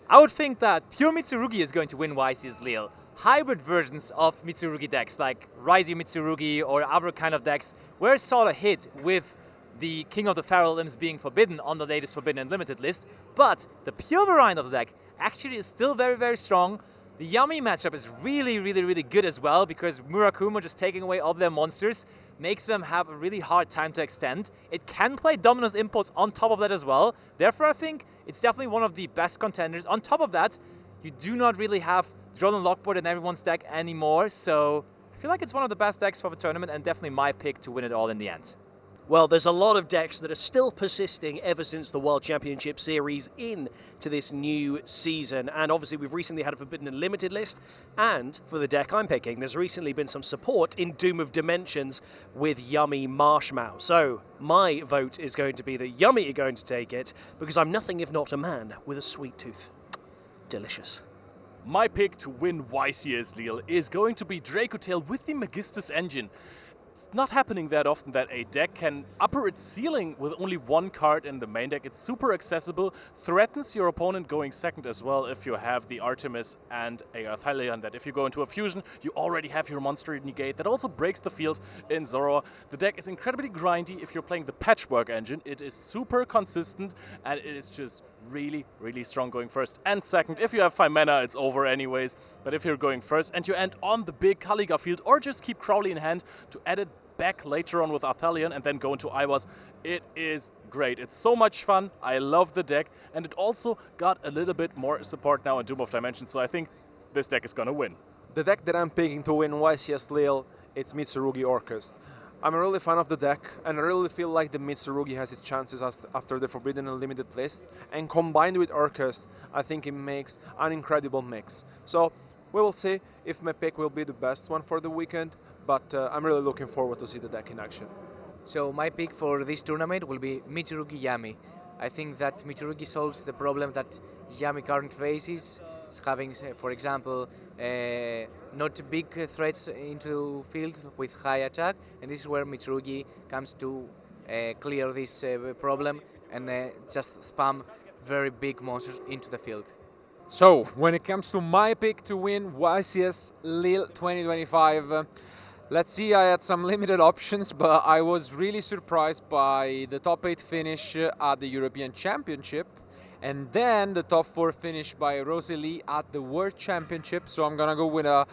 I would think that pure Mitsurugi is going to win YCS Lille. Hybrid versions of Mitsurugi decks like Rising Mitsurugi or other kind of decks were sort of hit with the King of the Feral Limbs being forbidden on the latest Forbidden and Limited list, but the pure variant of the deck actually is still very, very strong. The Yami matchup is really, really, really good as well because Murakumo just taking away all their monsters makes them have a really hard time to extend. It can play Dominus Impulse on top of that as well. Therefore, I think it's definitely one of the best contenders. On top of that, you do not really have Droll and Lockboard in everyone's deck anymore, so I feel like it's one of the best decks for the tournament and definitely my pick to win it all in the end. Well, there's a lot of decks that are still persisting ever since the World Championship Series into this new season. And obviously we've recently had a Forbidden and Limited list. And for the deck I'm picking, there's recently been some support in Doom of Dimensions with Yummy Marshmallow. So my vote is going to be that Yummy are going to take it because I'm nothing if not a man with a sweet tooth. Delicious. My pick to win YCS Lille is going to be Dracotail with the Magistus engine. It's not happening that often that a deck can upper its ceiling with only one card in the main deck. It's super accessible, threatens your opponent going second as well if you have the Artemis and a Arthalion, that if you go into a fusion, you already have your monster negate. That also breaks the field in Zoroark. The deck is incredibly grindy if you're playing the Patchwork engine. It is super consistent and it is just really, really strong going first and second. If you have 5 mana, it's over anyways. But if you're going first and you end on the big Kaliga field or just keep Crowley in hand to add it back later on with Arthalion and then go into Iwas, it is great. It's so much fun. I love the deck and it also got a little bit more support now in Doom of Dimensions, so I think this deck is gonna win. The deck that I'm picking to win YCS Lille, it's Mitsurugi Orcust. I'm a really fan of the deck, and I really feel like the Mitsurugi has its chances after the Forbidden and Limited list, and combined with Orcust, I think it makes an incredible mix. So we will see if my pick will be the best one for the weekend, but I'm really looking forward to see the deck in action. So my pick for this tournament will be Mitsurugi Yami. I think that Mitsurugi solves the problem that Yami currently faces, having, for example, not big threats into field with high attack, and this is where Mitsurugi comes to clear this problem and just spam very big monsters into the field. So, when it comes to my pick to win YCS Lille 2025, let's see, I had some limited options, but I was really surprised by the top 8 finish at the European Championship, and then the top 4 finish by Rosalie at the World Championship. So I'm gonna go with a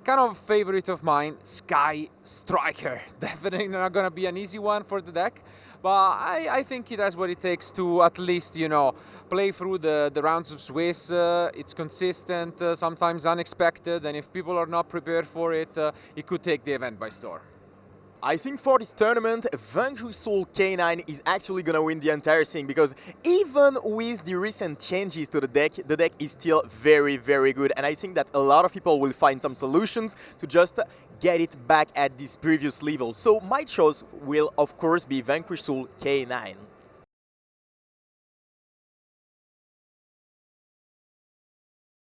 kind of favorite of mine, Sky Striker. Definitely not gonna be an easy one for the deck, but I think it has what it takes to at least, you know, play through the rounds of Swiss. It's consistent, sometimes unexpected, and if people are not prepared for it, it could take the event by storm. I think for this tournament, Vanquish Soul K9 is actually gonna win the entire thing because even with the recent changes to the deck is still very, very good, and I think that a lot of people will find some solutions to just get it back at this previous level. So my choice will of course be Vanquish Soul K9.